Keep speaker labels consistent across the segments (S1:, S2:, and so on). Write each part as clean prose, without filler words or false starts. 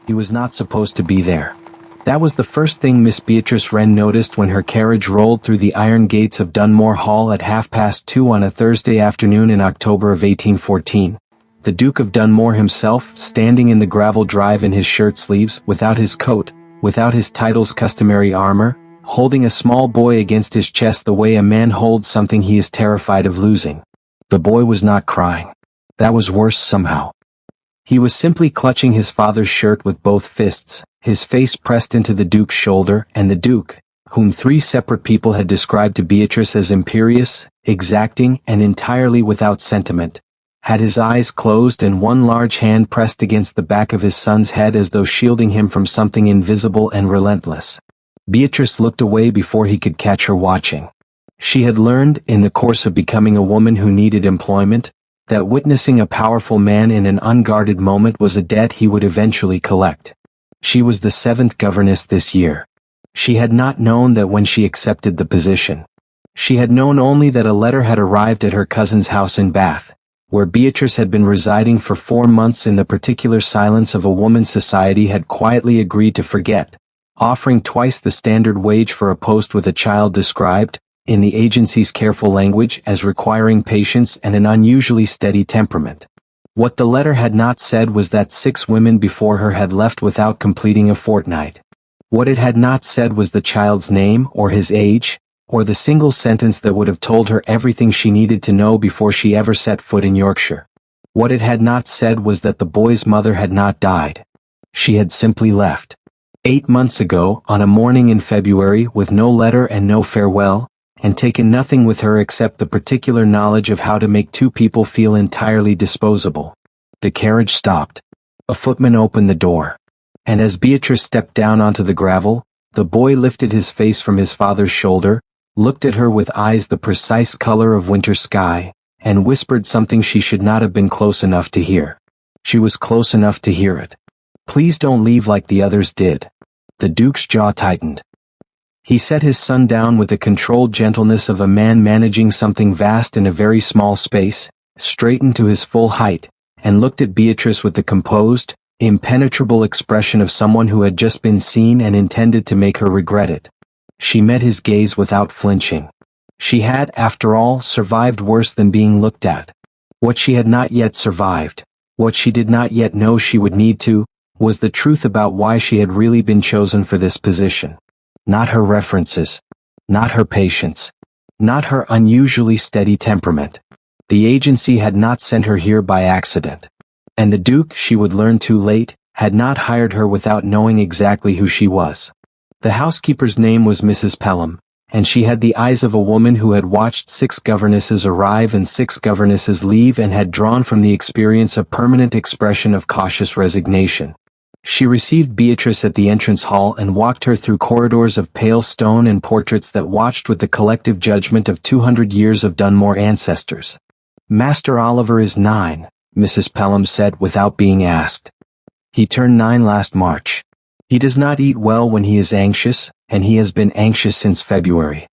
S1: He was not supposed to be there. That was the first thing Miss Beatrice Wren noticed when her carriage rolled through the iron gates of Dunmore Hall at 2:30 on a Thursday afternoon in October of 1814. The Duke of Dunmore himself, standing in the gravel drive in his shirt sleeves, without his coat, without his title's customary armor, holding a small boy against his chest the way a man holds something he is terrified of losing. The boy was not crying. That was worse somehow. He was simply clutching his father's shirt with both fists, his face pressed into the Duke's shoulder, and the Duke, whom 3 separate people had described to Beatrice as imperious, exacting, and entirely without sentiment, had his eyes closed and one large hand pressed against the back of his son's head as though shielding him from something invisible and relentless. Beatrice looked away before he could catch her watching. She had learned, in the course of becoming a woman who needed employment, that witnessing a powerful man in an unguarded moment was a debt he would eventually collect. She was the 7th governess this year. She had not known that when she accepted the position. She had known only that a letter had arrived at her cousin's house in Bath, where Beatrice had been residing for 4 months in the particular silence of a woman's society had quietly agreed to forget, offering twice the standard wage for a post with a child described, in the agency's careful language, as requiring patience and an unusually steady temperament. What the letter had not said was that 6 women before her had left without completing a fortnight. What it had not said was the child's name or his age, or the single sentence that would have told her everything she needed to know before she ever set foot in Yorkshire. What it had not said was that the boy's mother had not died. She had simply left. 8 months ago, on a morning in February, with no letter and no farewell, and taken nothing with her except the particular knowledge of how to make 2 people feel entirely disposable. The carriage stopped. A footman opened the door. And as Beatrice stepped down onto the gravel, the boy lifted his face from his father's shoulder, looked at her with eyes the precise color of winter sky, and whispered something she should not have been close enough to hear. She was close enough to hear it. "Please don't leave like the others did." The Duke's jaw tightened. He set his son down with the controlled gentleness of a man managing something vast in a very small space, straightened to his full height, and looked at Beatrice with the composed, impenetrable expression of someone who had just been seen and intended to make her regret it. She met his gaze without flinching. She had, after all, survived worse than being looked at. What she had not yet survived, what she did not yet know she would need to, was the truth about why she had really been chosen for this position. Not her references. Not her patience. Not her unusually steady temperament. The agency had not sent her here by accident. And the Duke, she would learn too late, had not hired her without knowing exactly who she was. The housekeeper's name was Mrs. Pelham, and she had the eyes of a woman who had watched 6 governesses arrive and 6 governesses leave and had drawn from the experience a permanent expression of cautious resignation. She received Beatrice at the entrance hall and walked her through corridors of pale stone and portraits that watched with the collective judgment of 200 years of Dunmore ancestors. "Master Oliver is 9, Mrs. Pelham said without being asked. "He turned 9 last March. He does not eat well when he is anxious, and he has been anxious since February.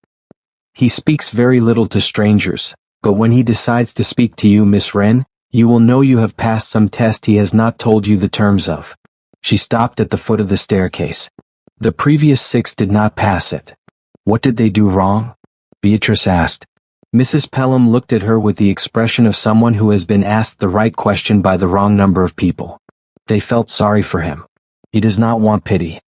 S1: He speaks very little to strangers, but when he decides to speak to you, Miss Wren, you will know you have passed some test he has not told you the terms of." She stopped at the foot of the staircase. "The previous 6 did not pass it." "What did they do wrong?" Beatrice asked. Mrs. Pelham looked at her with the expression of someone who has been asked the right question by the wrong number of people. "They felt sorry for him. He does not want pity.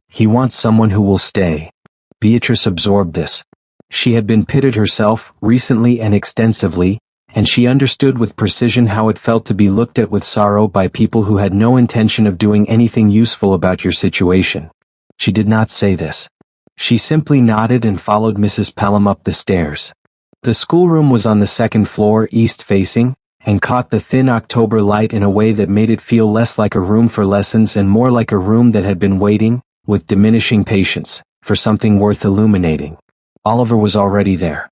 S1: He wants someone who will stay." Beatrice absorbed this. She had been pitied herself, recently and extensively, and she understood with precision how it felt to be looked at with sorrow by people who had no intention of doing anything useful about your situation. She did not say this. She simply nodded and followed Mrs. Pelham up the stairs. The schoolroom was on the 2nd floor, east-facing, and caught the thin October light in a way that made it feel less like a room for lessons and more like a room that had been waiting, with diminishing patience, for something worth illuminating. Oliver was already there.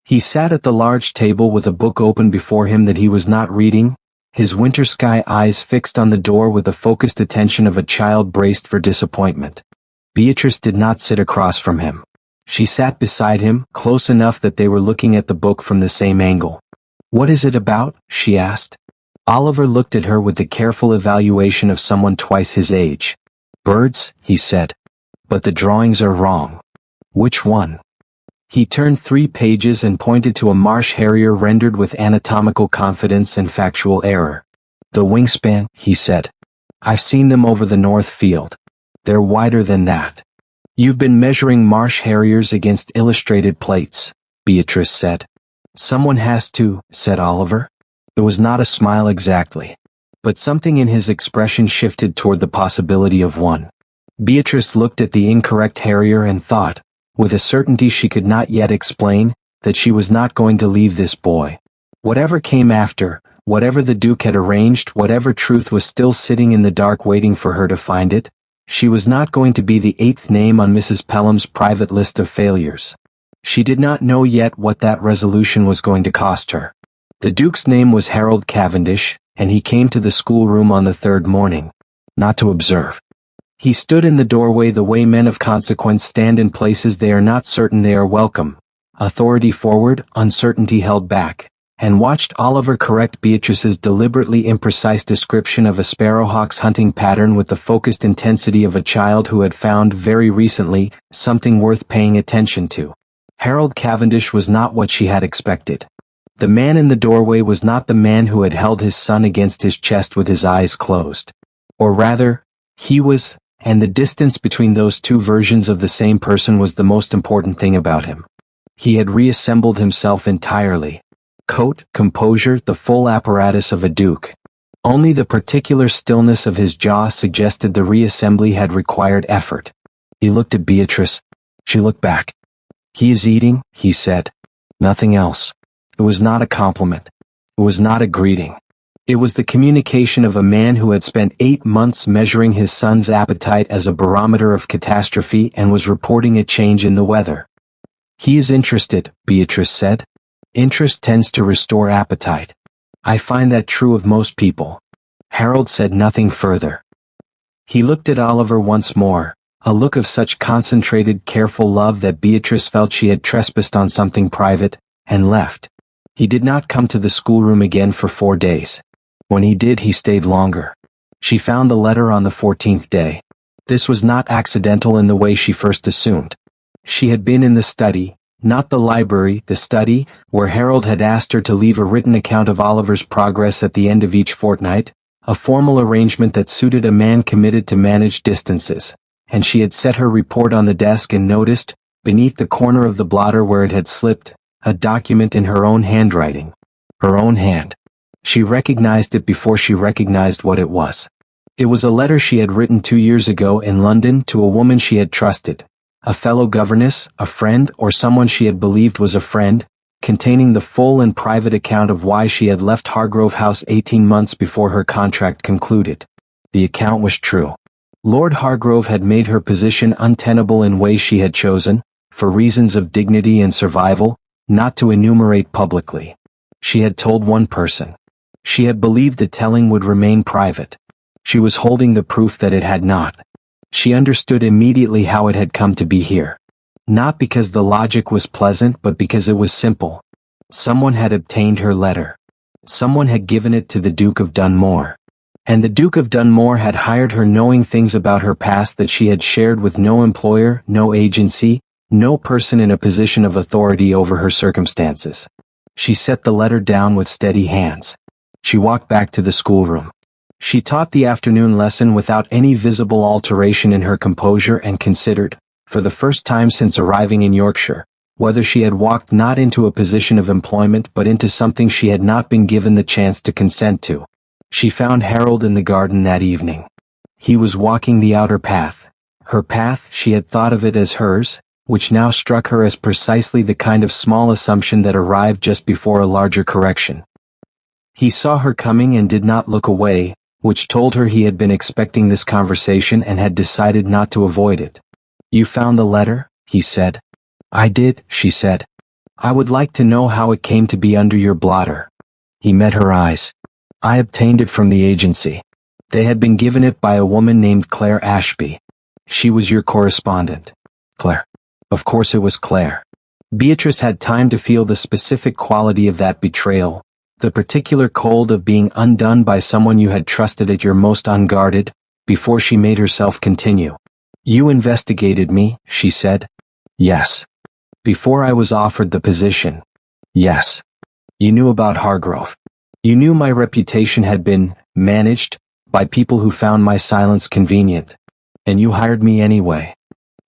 S1: He sat at the large table with a book open before him that he was not reading, his winter sky eyes fixed on the door with the focused attention of a child braced for disappointment. Beatrice did not sit across from him. She sat beside him, close enough that they were looking at the book from the same angle. "What is it about?" she asked. Oliver looked at her with the careful evaluation of someone twice his age. "Birds," he said. "But the drawings are wrong." "Which one?" He turned 3 pages and pointed to a marsh harrier rendered with anatomical confidence and factual error. "The wingspan," he said. "I've seen them over the north field. They're wider than that." "You've been measuring marsh harriers against illustrated plates," Beatrice said. "Someone has to," said Oliver. It was not a smile exactly, but something in his expression shifted toward the possibility of one. Beatrice looked at the incorrect harrier and thought, with a certainty she could not yet explain, that she was not going to leave this boy. Whatever came after, whatever the Duke had arranged, whatever truth was still sitting in the dark waiting for her to find it, she was not going to be the 8th name on Mrs. Pelham's private list of failures. She did not know yet what that resolution was going to cost her. The Duke's name was Harold Cavendish, and he came to the schoolroom on the 3rd morning. Not to observe. He stood in the doorway the way men of consequence stand in places they are not certain they are welcome, authority forward, uncertainty held back, and watched Oliver correct Beatrice's deliberately imprecise description of a sparrowhawk's hunting pattern with the focused intensity of a child who had found very recently something worth paying attention to. Harold Cavendish was not what she had expected. The man in the doorway was not the man who had held his son against his chest with his eyes closed. Or rather, he was, and the distance between those two versions of the same person was the most important thing about him. He had reassembled himself entirely. Coat, composure, the full apparatus of a duke. Only the particular stillness of his jaw suggested the reassembly had required effort. He looked at Beatrice. She looked back. "He is eating," he said. Nothing else. It was not a compliment. It was not a greeting. It was the communication of a man who had spent 8 months measuring his son's appetite as a barometer of catastrophe and was reporting a change in the weather. "He is interested," Beatrice said. "Interest tends to restore appetite. I find that true of most people." Harold said nothing further. He looked at Oliver once more, a look of such concentrated, careful love that Beatrice felt she had trespassed on something private, and left. He did not come to the schoolroom again for 4 days. When he did, he stayed longer. She found the letter on the 14th day. This was not accidental in the way she first assumed. She had been in the study, not the library, the study, where Harold had asked her to leave a written account of Oliver's progress at the end of each fortnight, a formal arrangement that suited a man committed to manage distances, and she had set her report on the desk and noticed, beneath the corner of the blotter where it had slipped, a document in her own handwriting. Her own hand. She recognized it before she recognized what it was. It was a letter she had written 2 years ago in London to a woman she had trusted, a fellow governess, a friend, or someone she had believed was a friend, containing the full and private account of why she had left Hargrove House 18 months before her contract concluded. The account was true. Lord Hargrove had made her position untenable in ways she had chosen, for reasons of dignity and survival, not to enumerate publicly. She had told one person. She had believed the telling would remain private. She was holding the proof that it had not. She understood immediately how it had come to be here. Not because the logic was pleasant, but because it was simple. Someone had obtained her letter. Someone had given it to the Duke of Dunmore. And the Duke of Dunmore had hired her knowing things about her past that she had shared with no employer, no agency, no person in a position of authority over her circumstances. She set the letter down with steady hands. She walked back to the schoolroom. She taught the afternoon lesson without any visible alteration in her composure and considered, for the first time since arriving in Yorkshire, whether she had walked not into a position of employment but into something she had not been given the chance to consent to. She found Harold in the garden that evening. He was walking the outer path. Her path, she had thought of it as hers, which now struck her as precisely the kind of small assumption that arrived just before a larger correction. He saw her coming and did not look away, which told her he had been expecting this conversation and had decided not to avoid it. "You found the letter?" he said. "I did," she said. "I would like to know how it came to be under your blotter." He met her eyes. "I obtained it from the agency. They had been given it by a woman named Claire Ashby. She was your correspondent." Claire. Of course it was Claire. Beatrice had time to feel the specific quality of that betrayal, The particular cold of being undone by someone you had trusted at your most unguarded, before she made herself continue. You investigated me, she said. Yes. Before I was offered the position. Yes. You knew about Hargrove. You knew my reputation had been managed by people who found my silence convenient. And you hired me anyway.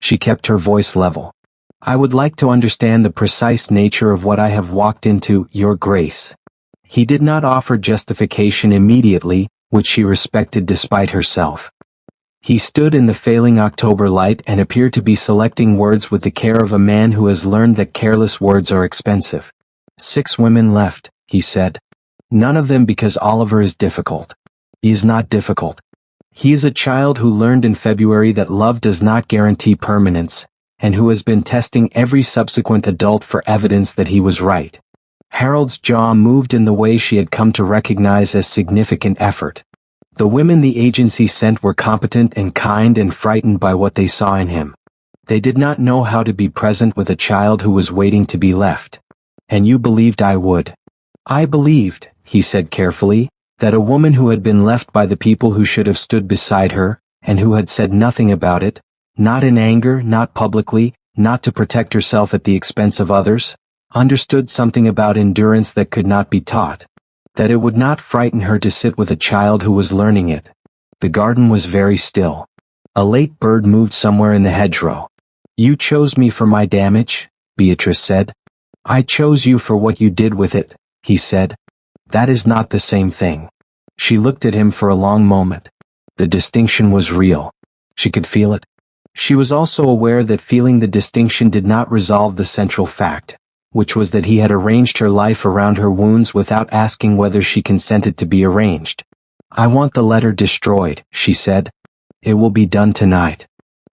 S1: She kept her voice level. I would like to understand the precise nature of what I have walked into, Your Grace. He did not offer justification immediately, which she respected despite herself. He stood in the failing October light and appeared to be selecting words with the care of a man who has learned that careless words are expensive. 6 women left, he said. None of them because Oliver is difficult. He is not difficult. He is a child who learned in February that love does not guarantee permanence, and who has been testing every subsequent adult for evidence that he was right. Harold's jaw moved in the way she had come to recognize as significant effort. The women the agency sent were competent and kind and frightened by what they saw in him. They did not know how to be present with a child who was waiting to be left. And you believed I would. I believed, he said carefully, that a woman who had been left by the people who should have stood beside her, and who had said nothing about it, not in anger, not publicly, not to protect herself at the expense of others, understood something about endurance that could not be taught, that it would not frighten her to sit with a child who was learning it. The garden was very still. A late bird moved somewhere in the hedgerow. You chose me for my damage, Beatrice said. I chose you for what you did with it, he said. That is not the same thing. She looked at him for a long moment. The distinction was real. She could feel it. She was also aware that feeling the distinction did not resolve the central fact, which was that he had arranged her life around her wounds without asking whether she consented to be arranged. I want the letter destroyed, she said. It will be done tonight.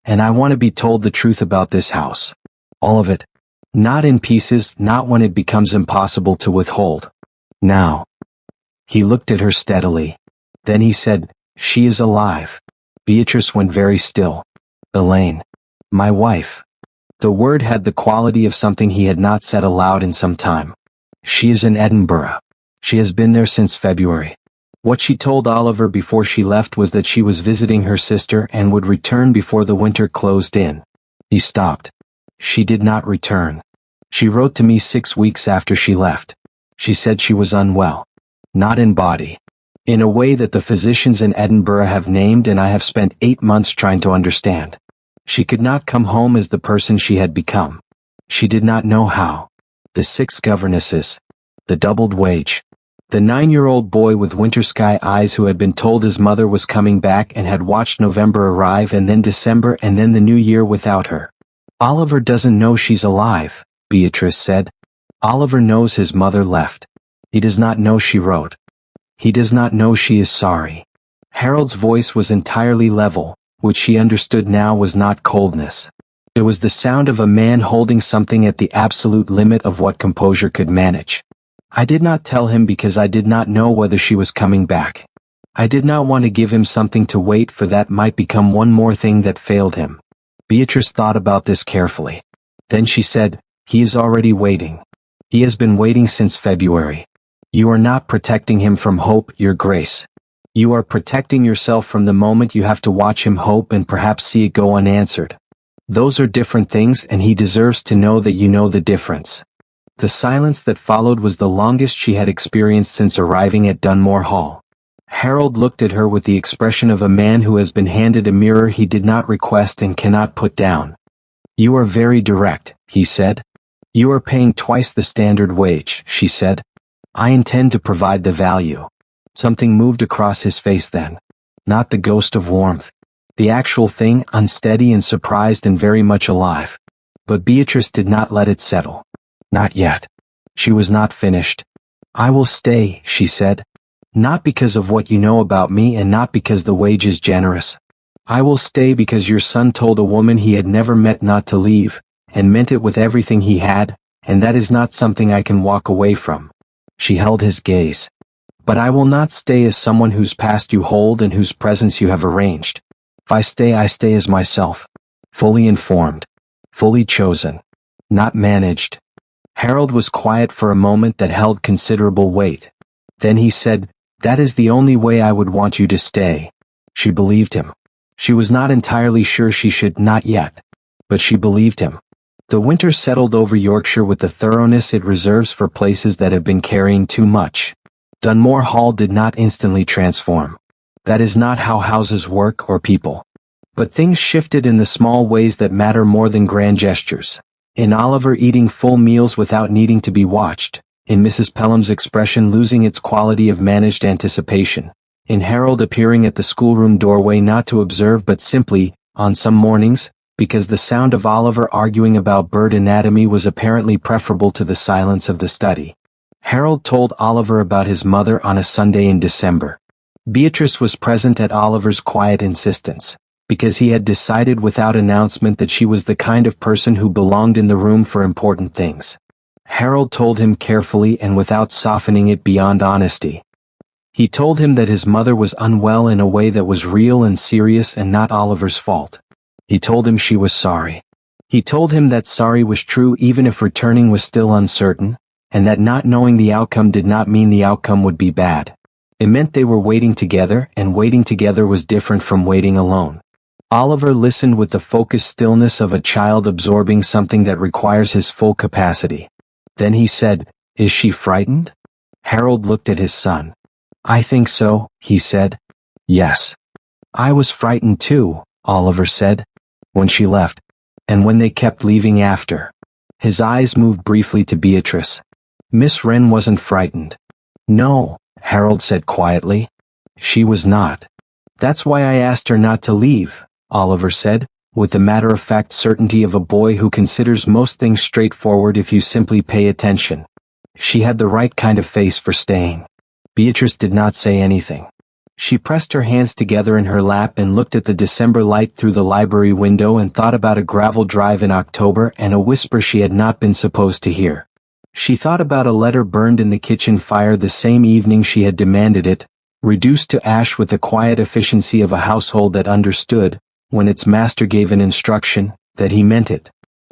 S1: And I want to be told the truth about this house. All of it. Not in pieces, not when it becomes impossible to withhold. Now. He looked at her steadily. Then he said, She is alive. Beatrice went very still. Elaine. My wife. The word had the quality of something he had not said aloud in some time. She is in Edinburgh. She has been there since February. What she told Oliver before she left was that she was visiting her sister and would return before the winter closed in. He stopped. She did not return. She wrote to me 6 weeks after she left. She said she was unwell. Not in body. In a way that the physicians in Edinburgh have named and I have spent 8 months trying to understand. She could not come home as the person she had become. She did not know how. The 6 governesses. The doubled wage. The 9-year-old boy with winter sky eyes who had been told his mother was coming back and had watched November arrive and then December and then the new year without her. Oliver doesn't know she's alive, Beatrice said. Oliver knows his mother left. He does not know she wrote. He does not know she is sorry. Harold's voice was entirely level, which she understood now was not coldness. It was the sound of a man holding something at the absolute limit of what composure could manage. I did not tell him because I did not know whether she was coming back. I did not want to give him something to wait for that might become one more thing that failed him. Beatrice thought about this carefully. Then she said, He is already waiting. He has been waiting since February. You are not protecting him from hope, Your Grace. You are protecting yourself from the moment you have to watch him hope and perhaps see it go unanswered. Those are different things and he deserves to know that you know the difference. The silence that followed was the longest she had experienced since arriving at Dunmore Hall. Harold looked at her with the expression of a man who has been handed a mirror he did not request and cannot put down. You are very direct, he said. You are paying twice the standard wage, she said. I intend to provide the value. Something moved across his face then. Not the ghost of warmth. The actual thing, unsteady and surprised and very much alive. But Beatrice did not let it settle. Not yet. She was not finished. I will stay, she said. Not because of what you know about me and not because the wage is generous. I will stay because your son told a woman he had never met not to leave, and meant it with everything he had, and that is not something I can walk away from. She held his gaze. But I will not stay as someone whose past you hold and whose presence you have arranged. If I stay as myself. Fully informed. Fully chosen. Not managed. Harold was quiet for a moment that held considerable weight. Then he said, "That is the only way I would want you to stay." She believed him. She was not entirely sure she should, not yet. But she believed him. The winter settled over Yorkshire with the thoroughness it reserves for places that have been carrying too much. Dunmore Hall did not instantly transform. That is not how houses work or people. But things shifted in the small ways that matter more than grand gestures. In Oliver eating full meals without needing to be watched. In Mrs. Pelham's expression losing its quality of managed anticipation. In Harold appearing at the schoolroom doorway not to observe but simply, on some mornings, because the sound of Oliver arguing about bird anatomy was apparently preferable to the silence of the study. Harold told Oliver about his mother on a Sunday in December. Beatrice was present at Oliver's quiet insistence, because he had decided without announcement that she was the kind of person who belonged in the room for important things. Harold told him carefully and without softening it beyond honesty. He told him that his mother was unwell in a way that was real and serious and not Oliver's fault. He told him she was sorry. He told him that sorry was true even if returning was still uncertain, and that not knowing the outcome did not mean the outcome would be bad. It meant they were waiting together, and waiting together was different from waiting alone. Oliver listened with the focused stillness of a child absorbing something that requires his full capacity. Then he said, "Is she frightened?" Harold looked at his son. "I think so," he said. "Yes. I was frightened too," Oliver said, "when she left, and when they kept leaving after." His eyes moved briefly to Beatrice. "Miss Wren wasn't frightened." "No," Harold said quietly. "She was not. That's why I asked her not to leave," Oliver said, with the matter-of-fact certainty of a boy who considers most things straightforward if you simply pay attention. She had the right kind of face for staying. Beatrice did not say anything. She pressed her hands together in her lap and looked at the December light through the library window and thought about a gravel drive in October and a whisper she had not been supposed to hear. She thought about a letter burned in the kitchen fire the same evening she had demanded it, reduced to ash with the quiet efficiency of a household that understood, when its master gave an instruction, that he meant it.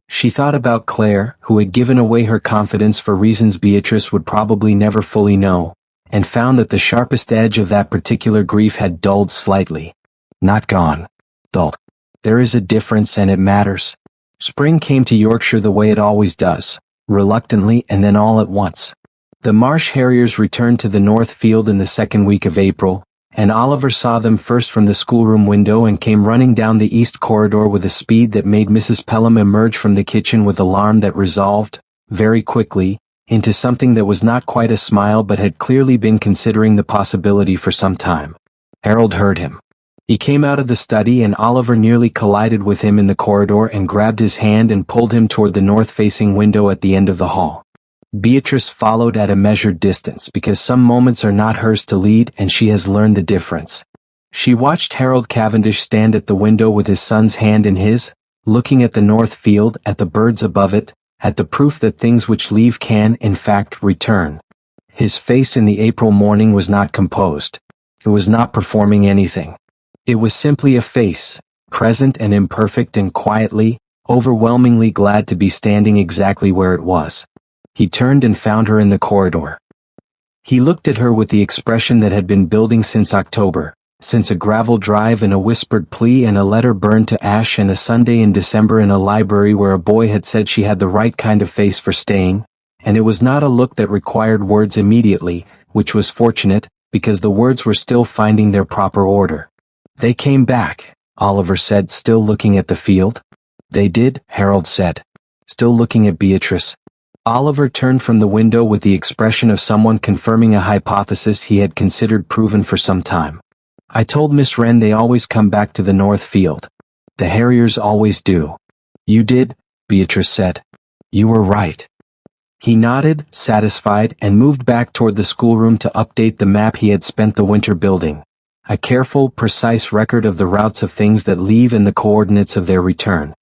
S1: She thought about Claire, who had given away her confidence for reasons Beatrice would probably never fully know, and found that the sharpest edge of that particular grief had dulled slightly. Not gone. Dulled. There is a difference and it matters. Spring came to Yorkshire the way it always does, reluctantly and then all at once. The Marsh Harriers returned to the North Field in the second week of April, and Oliver saw them first from the schoolroom window and came running down the east corridor with a speed that made Mrs. Pelham emerge from the kitchen with alarm that resolved, very quickly, into something that was not quite a smile but had clearly been considering the possibility for some time. Harold heard him. He came out of the study and Oliver nearly collided with him in the corridor and grabbed his hand and pulled him toward the north-facing window at the end of the hall. Beatrice followed at a measured distance because some moments are not hers to lead and she has learned the difference. She watched Harold Cavendish stand at the window with his son's hand in his, looking at the north field, at the birds above it, at the proof that things which leave can, in fact, return. His face in the April morning was not composed. It was not performing anything. It was simply a face, present and imperfect and quietly, overwhelmingly glad to be standing exactly where it was. He turned and found her in the corridor. He looked at her with the expression that had been building since October, since a gravel drive and a whispered plea and a letter burned to ash and a Sunday in December in a library where a boy had said she had the right kind of face for staying, and it was not a look that required words immediately, which was fortunate, because the words were still finding their proper order. "They came back," Oliver said, still looking at the field. "They did," Harold said, still looking at Beatrice. Oliver turned from the window with the expression of someone confirming a hypothesis he had considered proven for some time. "I told Miss Wren they always come back to the North Field. The Harriers always do." "You did," Beatrice said. "You were right." He nodded, satisfied, and moved back toward the schoolroom to update the map he had spent the winter building. A careful, precise record of the routes of things that leave and the coordinates of their return.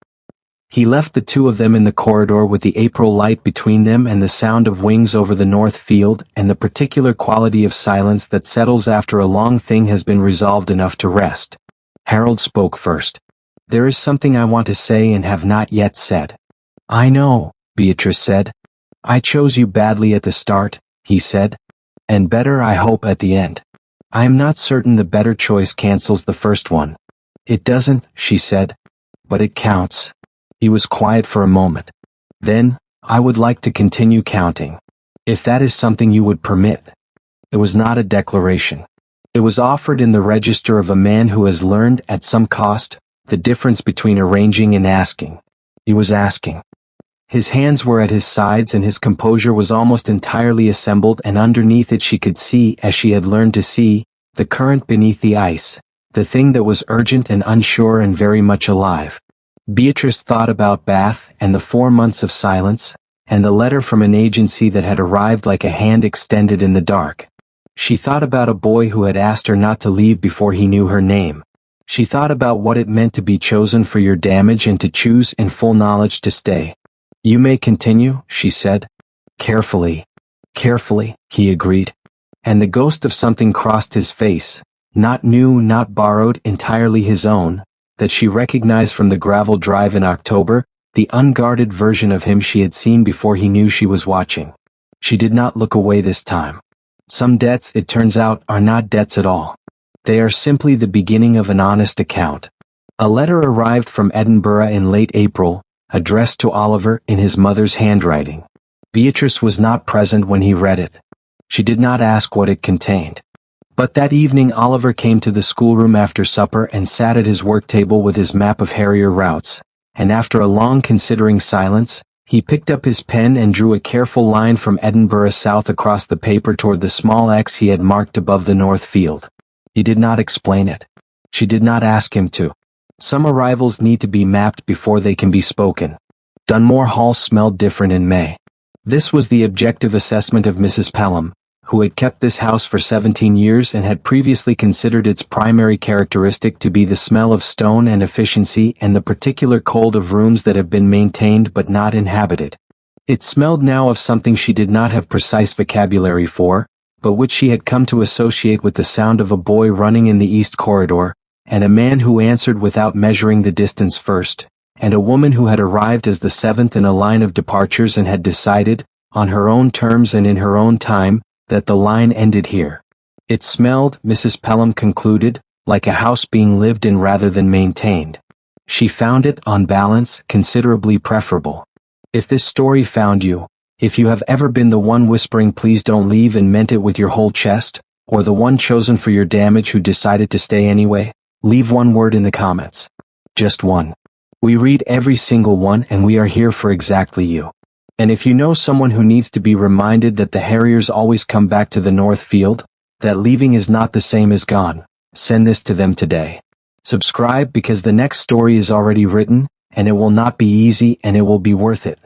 S1: He left the two of them in the corridor with the April light between them and the sound of wings over the north field and the particular quality of silence that settles after a long thing has been resolved enough to rest. Harold spoke first. "There is something I want to say and have not yet said." "I know," Beatrice said. "I chose you badly at the start," he said. And better, I hope, at the end. I am not certain the better choice cancels the first one. It doesn't, she said. But it counts. He was quiet for a moment. Then, I would like to continue counting. If that is something you would permit. It was not a declaration. It was offered in the register of a man who has learned, at some cost, the difference between arranging and asking. He was asking. His hands were at his sides and his composure was almost entirely assembled, and underneath it she could see, as she had learned to see, the current beneath the ice, the thing that was urgent and unsure and very much alive. Beatrice thought about Bath and the 4 months of silence, and the letter from an agency that had arrived like a hand extended in the dark. She thought about a boy who had asked her not to leave before he knew her name. She thought about what it meant to be chosen for your damage and to choose in full knowledge to stay. You may continue, she said. Carefully. Carefully, he agreed. And the ghost of something crossed his face, not new, not borrowed, entirely his own, that she recognized from the gravel drive in October, the unguarded version of him she had seen before he knew she was watching. She did not look away this time. Some debts, it turns out, are not debts at all. They are simply the beginning of an honest account. A letter arrived from Edinburgh in late April, addressed to Oliver in his mother's handwriting. Beatrice was not present when he read it. She did not ask what it contained. But that evening Oliver came to the schoolroom after supper and sat at his work table with his map of Harrier routes, and after a long considering silence, he picked up his pen and drew a careful line from Edinburgh south across the paper toward the small X he had marked above the north field. He did not explain it. She did not ask him to. Some arrivals need to be mapped before they can be spoken. Dunmore Hall smelled different in May. This was the objective assessment of Mrs. Pelham, who had kept this house for 17 years and had previously considered its primary characteristic to be the smell of stone and efficiency and the particular cold of rooms that have been maintained but not inhabited. It smelled now of something she did not have precise vocabulary for, but which she had come to associate with the sound of a boy running in the east corridor, and a man who answered without measuring the distance first, and a woman who had arrived as the seventh in a line of departures and had decided, on her own terms and in her own time, that the line ended here. It smelled, Mrs. Pelham concluded, like a house being lived in rather than maintained. She found it, on balance, considerably preferable. If this story found you, if you have ever been the one whispering please don't leave and meant it with your whole chest, or the one chosen for your damage who decided to stay anyway, leave one word in the comments. Just one. We read every single one and we are here for exactly you. And if you know someone who needs to be reminded that the Harriers always come back to the North Field, that leaving is not the same as gone, send this to them today. Subscribe because the next story is already written, and it will not be easy and it will be worth it.